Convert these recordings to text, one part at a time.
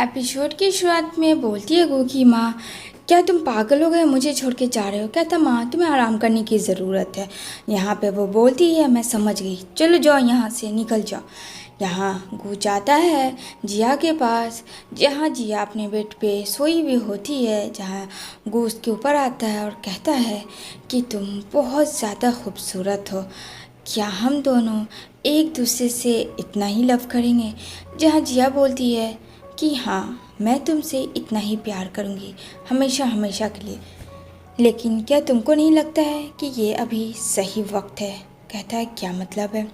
Episode की शुरुआत में बोलती है गो की माँ, क्या तुम पागल हो गए, मुझे छोड़ के जा रहे हो? कहता माँ तुम्हें आराम करने की ज़रूरत है। यहाँ पे वो बोलती है मैं समझ गई, चलो जाओ यहाँ से निकल जाओ। यहाँ गो जाता है जिया के पास, जहाँ जिया अपने बेड पे सोई हुई होती है। जहाँ गो उसके ऊपर आता है और कहता है कि तुम बहुत ज़्यादा खूबसूरत हो, क्या हम दोनों एक दूसरे से इतना ही लव करेंगे? जहाँ जिया बोलती है कि हाँ मैं तुमसे इतना ही प्यार करूँगी, हमेशा हमेशा के लिए। लेकिन क्या तुमको नहीं लगता है कि ये अभी सही वक्त है? कहता है क्या मतलब है?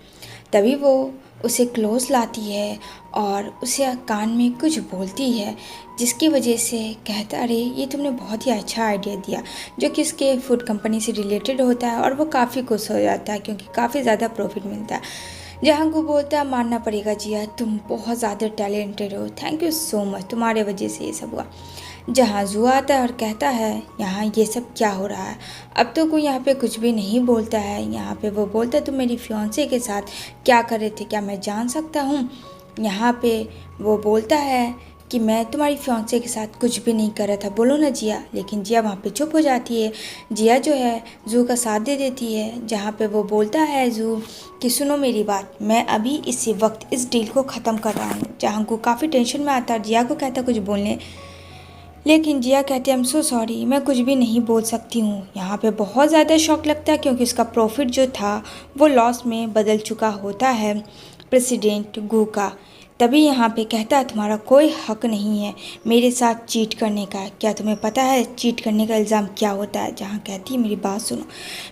तभी वो उसे क्लोज लाती है और उसे कान में कुछ बोलती है, जिसकी वजह से कहता अरे ये तुमने बहुत ही अच्छा आइडिया दिया, जो कि इसके फूड कंपनी से रिलेटेड होता है। और वो काफ़ी खुश हो जाता है क्योंकि काफ़ी ज़्यादा प्रॉफिट मिलता है। जहाँ को बोलता है मानना पड़ेगा जिया, तुम बहुत ज़्यादा टैलेंटेड हो, थैंक यू सो मच, तुम्हारे वजह से ये सब हुआ। जहाँ जू आता है और कहता है यहाँ ये सब क्या हो रहा है? अब तो कोई यहाँ पे कुछ भी नहीं बोलता है। यहाँ पे वो बोलता है तुम मेरी फियांसे के साथ क्या कर रहे थे, क्या मैं जान सकता हूँ? यहाँ पे वो बोलता है कि मैं तुम्हारी फियांसे के साथ कुछ भी नहीं कर रहा था, बोलो ना जिया। लेकिन जिया वहाँ पे चुप हो जाती है। जिया जो है जू का साथ दे देती है। जहाँ पे वो बोलता है जू कि सुनो मेरी बात, मैं अभी इसी वक्त इस डील को ख़त्म कर रहा हूँ। जहाँ को काफ़ी टेंशन में आता है, जिया को कहता कुछ बोलने, लेकिन जिया कहती है आई एम सो सॉरी, मैं कुछ भी नहीं बोल सकती हूँ। यहाँ पे बहुत ज़्यादा शौक लगता है क्योंकि उसका प्रॉफिट जो था वो लॉस में बदल चुका होता है प्रेसिडेंट गू का। तभी यहाँ पे कहता है तुम्हारा कोई हक नहीं है मेरे साथ चीट करने का। क्या तुम्हें पता है चीट करने का इल्ज़ाम क्या होता है? जहाँ कहती है मेरी बात सुनो,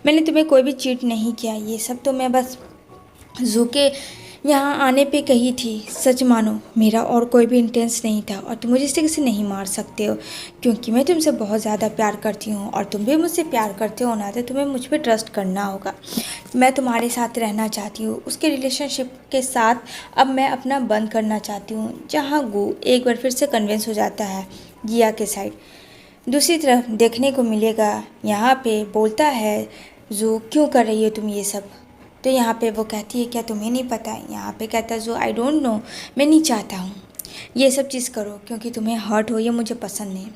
मैंने तुम्हें कोई भी चीट नहीं किया, ये सब तो मैं बस जू के यहाँ आने पे कही थी। सच मानो मेरा और कोई भी इंटेंस नहीं था और तुम मुझे इस तरीके से नहीं मार सकते हो क्योंकि मैं तुमसे बहुत ज़्यादा प्यार करती हूँ और तुम भी मुझसे प्यार करते हो ना, तो तुम्हें मुझ पर ट्रस्ट करना होगा। मैं तुम्हारे साथ रहना चाहती हूँ, उसके रिलेशनशिप के साथ अब मैं अपना बंद करना चाहती हूँ। जहाँ गू एक बार फिर से कन्विंस हो जाता है जिया के साइड। दूसरी तरफ देखने को मिलेगा यहाँ पे बोलता है जू क्यों कर रही हो तुम ये सब? तो यहाँ पे वो कहती है क्या तुम्हें नहीं पता? यहाँ पे कहता है जो आई डोंट नो, मैं नहीं चाहता हूँ ये सब चीज़ करो क्योंकि तुम्हें हर्ट हो, ये मुझे पसंद नहीं।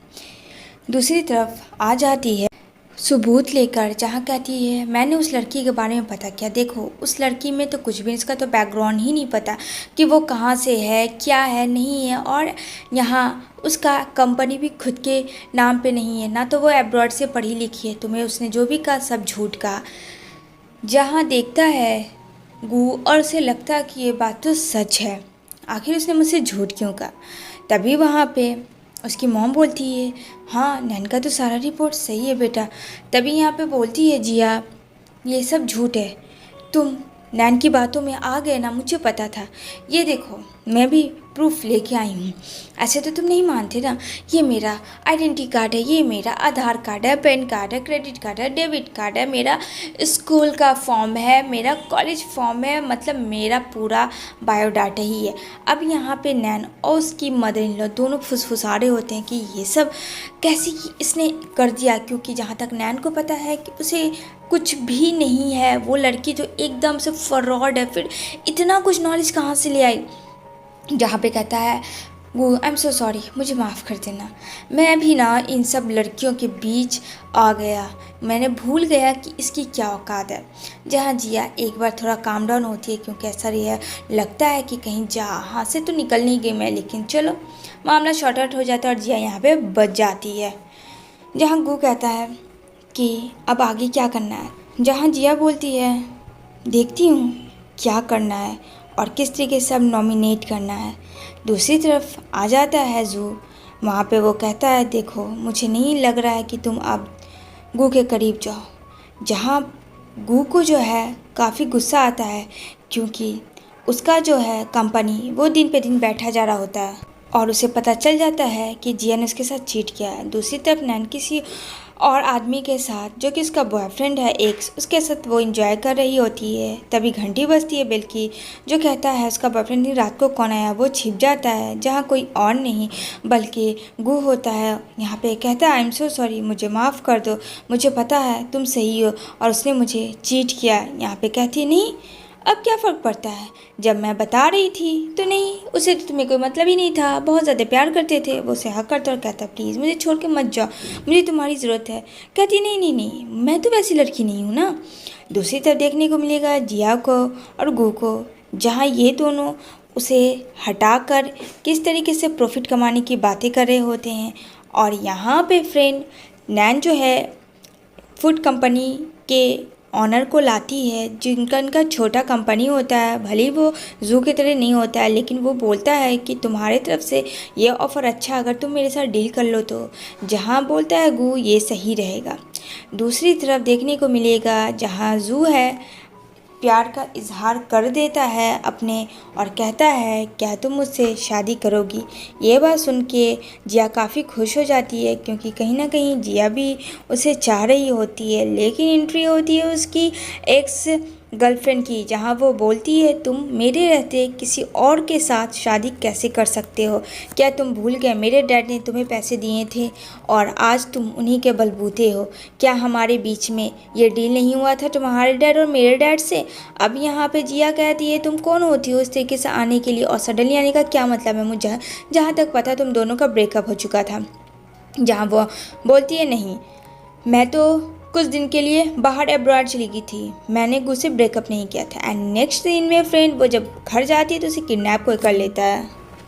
दूसरी तरफ आ जाती है सबूत लेकर, जहाँ कहती है मैंने उस लड़की के बारे में पता किया, देखो उस लड़की में तो कुछ भी, इसका तो बैकग्राउंड ही नहीं पता कि वो कहाँ से है, क्या है, नहीं है। और यहाँ उसका कंपनी भी खुद के नाम पे नहीं है, ना तो वो एब्रॉड से पढ़ी लिखी है। तुम्हें उसने जो भी कहा सब झूठ कहा। जहाँ देखता है गू और उसे लगता है कि ये बात तो सच है, आखिर उसने मुझसे झूठ क्यों कहा। तभी वहाँ पे उसकी मॉम बोलती है हाँ नैन का तो सारा रिपोर्ट सही है बेटा। तभी यहाँ पे बोलती है जिया ये सब झूठ है, तुम नैन की बातों में आ गए ना, मुझे पता था। ये देखो मैं भी प्रूफ लेके आई हूँ, ऐसे तो तुम नहीं मानते ना। ये मेरा आइडेंटिटी कार्ड है, ये मेरा आधार कार्ड है, पैन कार्ड है, क्रेडिट कार्ड है, डेबिट कार्ड है, मेरा स्कूल का फॉर्म है, मेरा कॉलेज फॉर्म है, मतलब मेरा पूरा बायोडाटा ही है। अब यहाँ पे नैन और उसकी मदर इन लॉ दोनों फुसफुसा रहे होते हैं कि ये सब कैसे इसने कर दिया, क्योंकि जहाँ तक नैन को पता है कि उसे कुछ भी नहीं है, वो लड़की तो एकदम से फ्रॉड है, फिर इतना कुछ नॉलेज कहाँ से ले आई। जहाँ पे कहता है वो आई एम सो सॉरी, मुझे माफ़ कर देना, मैं भी ना इन सब लड़कियों के बीच आ गया, मैंने भूल गया कि इसकी क्या औकात है। जहाँ जिया एक बार थोड़ा काम डाउन होती है क्योंकि ऐसा रही है, लगता है कि कहीं जहाँ से तो निकल नहीं गई मैं, लेकिन चलो मामला शॉर्ट आउट हो जाता है और जिया यहाँ पे बच जाती है। जहाँ गू कहता है कि अब आगे क्या करना है। जहाँ जिया बोलती है देखती हूँ क्या करना है और किस तरीके से अब नॉमिनेट करना है। दूसरी तरफ आ जाता है जू, वहाँ पे वो कहता है देखो मुझे नहीं लग रहा है कि तुम अब गू के करीब जाओ। जहाँ गू को जो है काफ़ी गुस्सा आता है क्योंकि उसका जो है कंपनी वो दिन पे दिन बैठा जा रहा होता है और उसे पता चल जाता है कि जिया ने उसके साथ चीट किया है। दूसरी तरफ नैन किसी और आदमी के साथ जो कि उसका बॉयफ्रेंड है एक्स, उसके साथ वो एंजॉय कर रही होती है। तभी घंटी बजती है बेल की, जो कहता है उसका बॉयफ्रेंड नहीं, रात को कौन आया। वो छिप जाता है जहाँ कोई और नहीं बल्कि गू होता है। यहाँ पे कहता है आई एम सो सॉरी, मुझे माफ़ कर दो, मुझे पता है तुम सही हो और उसने मुझे चीट किया। यहाँ पे कहती नहीं अब क्या फ़र्क पड़ता है, जब मैं बता रही थी तो नहीं, उसे तो तुम्हें कोई मतलब ही नहीं था, बहुत ज़्यादा प्यार करते थे। वो उसे हक करता और कहता प्लीज़ मुझे छोड़ के मत जाओ, मुझे तुम्हारी ज़रूरत है। कहती नहीं नहीं नहीं, मैं तो वैसी लड़की नहीं हूँ ना। दूसरी तरफ देखने को मिलेगा जिया को और गू को, जहाँ ये दोनों उसे हटाकर किस तरीके से प्रॉफिट कमाने की बातें कर रहे होते हैं। और यहाँ पे फ्रेंड नैन जो है फूड कंपनी के ऑनर को लाती है, जिनका इनका छोटा कंपनी होता है, भले ही वो जू की तरह नहीं होता है, लेकिन वो बोलता है कि तुम्हारे तरफ से ये ऑफ़र अच्छा, अगर तुम मेरे साथ डील कर लो तो। जहाँ बोलता है गू ये सही रहेगा। दूसरी तरफ देखने को मिलेगा जहाँ जू है प्यार का इजहार कर देता है अपने और कहता है क्या तुम मुझसे शादी करोगी। ये बात सुन के जिया काफ़ी खुश हो जाती है, क्योंकि कहीं ना कहीं जिया भी उसे चाह रही होती है। लेकिन एंट्री होती है उसकी एक्स गर्लफ्रेंड की, जहाँ वो बोलती है तुम मेरे रहते किसी और के साथ शादी कैसे कर सकते हो, क्या तुम भूल गए मेरे डैड ने तुम्हें पैसे दिए थे और आज तुम उन्हीं के बलबूते हो। क्या हमारे बीच में ये डील नहीं हुआ था तुम्हारे डैड और मेरे डैड से। अब यहाँ पे जिया कहती है तुम कौन होती हो इस तरीके से आने के लिए, और सडनली आने का क्या मतलब है। मुझे जहाँ तक पता तुम दोनों का ब्रेकअप हो चुका था। जहाँ वो बोलती है नहीं, मैं तो कुछ दिन के लिए बाहर अब्रॉड चली गई थी, मैंने गू से ब्रेकअप नहीं किया था। एंड नेक्स्ट सीन में फ्रेंड वो जब घर जाती है तो उसे किडनैप कोई कर लेता है,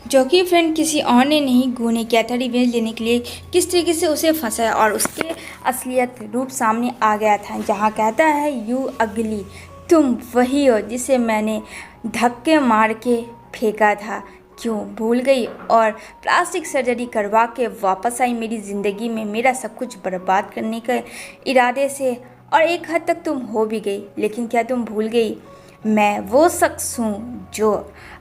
जो कि फ्रेंड किसी और ने नहीं गू ने किया था, रिवेंज लेने के लिए किस तरीके से उसे फंसाया और उसके असलियत रूप सामने आ गया था। जहाँ कहता है यू अगली, तुम वही हो जिसे मैंने धक्के मार के फेंका था, क्यों भूल गई और प्लास्टिक सर्जरी करवा के वापस आई मेरी ज़िंदगी में मेरा सब कुछ बर्बाद करने के इरादे से। और एक हद तक तुम हो भी गई, लेकिन क्या तुम भूल गई मैं वो शख्स हूँ जो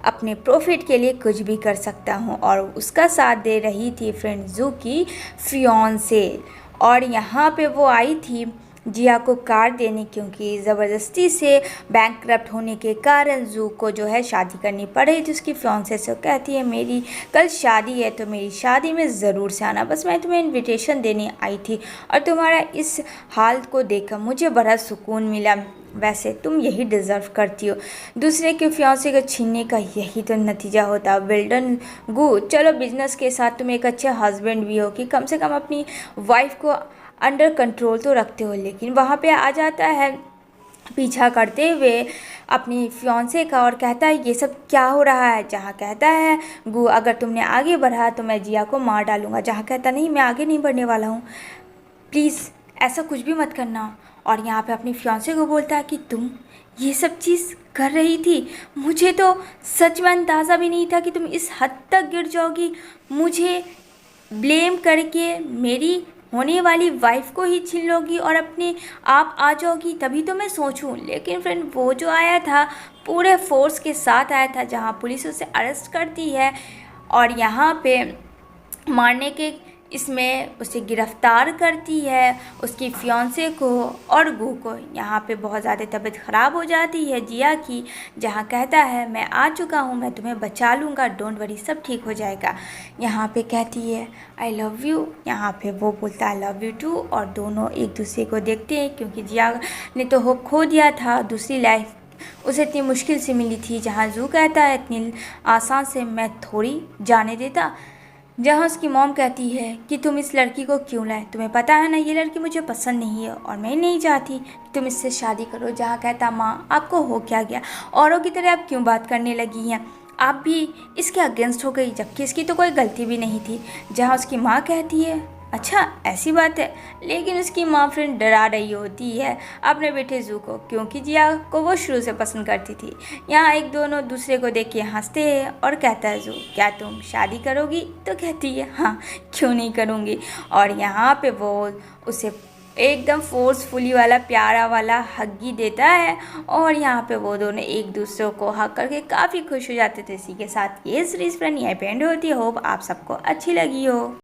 अपने प्रॉफिट के लिए कुछ भी कर सकता हूँ। और उसका साथ दे रही थी फ्रेंड जू की फियांसे। और यहाँ पे वो आई थी जिया को कार देने, क्योंकि ज़बरदस्ती से बैंकक्रप्ट होने के कारण जू को जो है शादी करनी पड़ रही थी उसकी फियांसे से। कहती है मेरी कल शादी है तो मेरी शादी में ज़रूर से आना, बस मैं तुम्हें इनविटेशन देने आई थी और तुम्हारा इस हाल को देखकर मुझे बड़ा सुकून मिला। वैसे तुम यही डिज़र्व करती हो, दूसरे के फियांसे को छीनने का यही तो नतीजा होता। वेल्डन गू, चलो बिजनेस के साथ तुम एक अच्छे हस्बैंड भी हो कि कम से कम अपनी वाइफ को अंडर कंट्रोल तो रखते हो। लेकिन वहाँ पे आ जाता है पीछा करते हुए अपनी फियांसे का और कहता है ये सब क्या हो रहा है। जहाँ कहता है गू अगर तुमने आगे बढ़ा तो मैं जिया को मार डालूंगा। जहाँ कहता नहीं मैं आगे नहीं बढ़ने वाला हूँ, प्लीज़ ऐसा कुछ भी मत करना। और यहाँ पे अपनी फियांसे को बोलता है कि तुम ये सब चीज़ कर रही थी, मुझे तो सच में अंदाज़ा भी नहीं था कि तुम इस हद तक गिर जाओगी, मुझे ब्लेम करके मेरी होने वाली वाइफ को ही छीन लोगी और अपने आप आ जाओगी, तभी तो मैं सोचूं। लेकिन फ्रेंड वो जो आया था पूरे फोर्स के साथ आया था, जहां पुलिस उसे अरेस्ट करती है और यहाँ पे मारने के इसमें उसे गिरफ्तार करती है, उसकी फियांसे को और गू को। यहाँ पे बहुत ज़्यादा तबीयत ख़राब हो जाती है जिया की, जहाँ कहता है मैं आ चुका हूँ, मैं तुम्हें बचा लूँगा, डोंट वरी, सब ठीक हो जाएगा। यहाँ पे कहती है आई लव यू, यहाँ पे वो बोलता है आई लव यू टू। और दोनों एक दूसरे को देखते हैं, क्योंकि जिया ने तो होप खो दिया था, दूसरी लाइफ उसे इतनी मुश्किल से मिली थी। जहाँ जू कहता है इतनी आसान से मैं थोड़ी जाने देता। जहाँ उसकी मॉम कहती है कि तुम इस लड़की को क्यों लाए, तुम्हें पता है ना ये लड़की मुझे पसंद नहीं है और मैं नहीं चाहती कि तुम इससे शादी करो। जहाँ कहता माँ आपको हो क्या गया, औरों की तरह आप क्यों बात करने लगी हैं, आप भी इसके अगेंस्ट हो गई, जबकि इसकी तो कोई गलती भी नहीं थी। जहाँ उसकी माँ कहती है अच्छा ऐसी बात है, लेकिन उसकी माँ फ्रेंड डरा रही होती है अपने बेटे जू को, क्योंकि जिया को वो शुरू से पसंद करती थी। यहाँ एक दोनों दूसरे को देख के हंसते हैं और कहता है जू क्या तुम शादी करोगी, तो कहती है हाँ क्यों नहीं करूँगी। और यहाँ पे वो उसे एकदम फोर्सफुली वाला प्यारा वाला हग्गी देता है और यहाँ पे वो दोनों एक दूसरे को हग करके काफ़ी खुश हो जाते थे। इसी के साथ ये सीरीज़ फ्रेंड यहीं पे एंड होती है। होप आप सबको अच्छी लगी हो।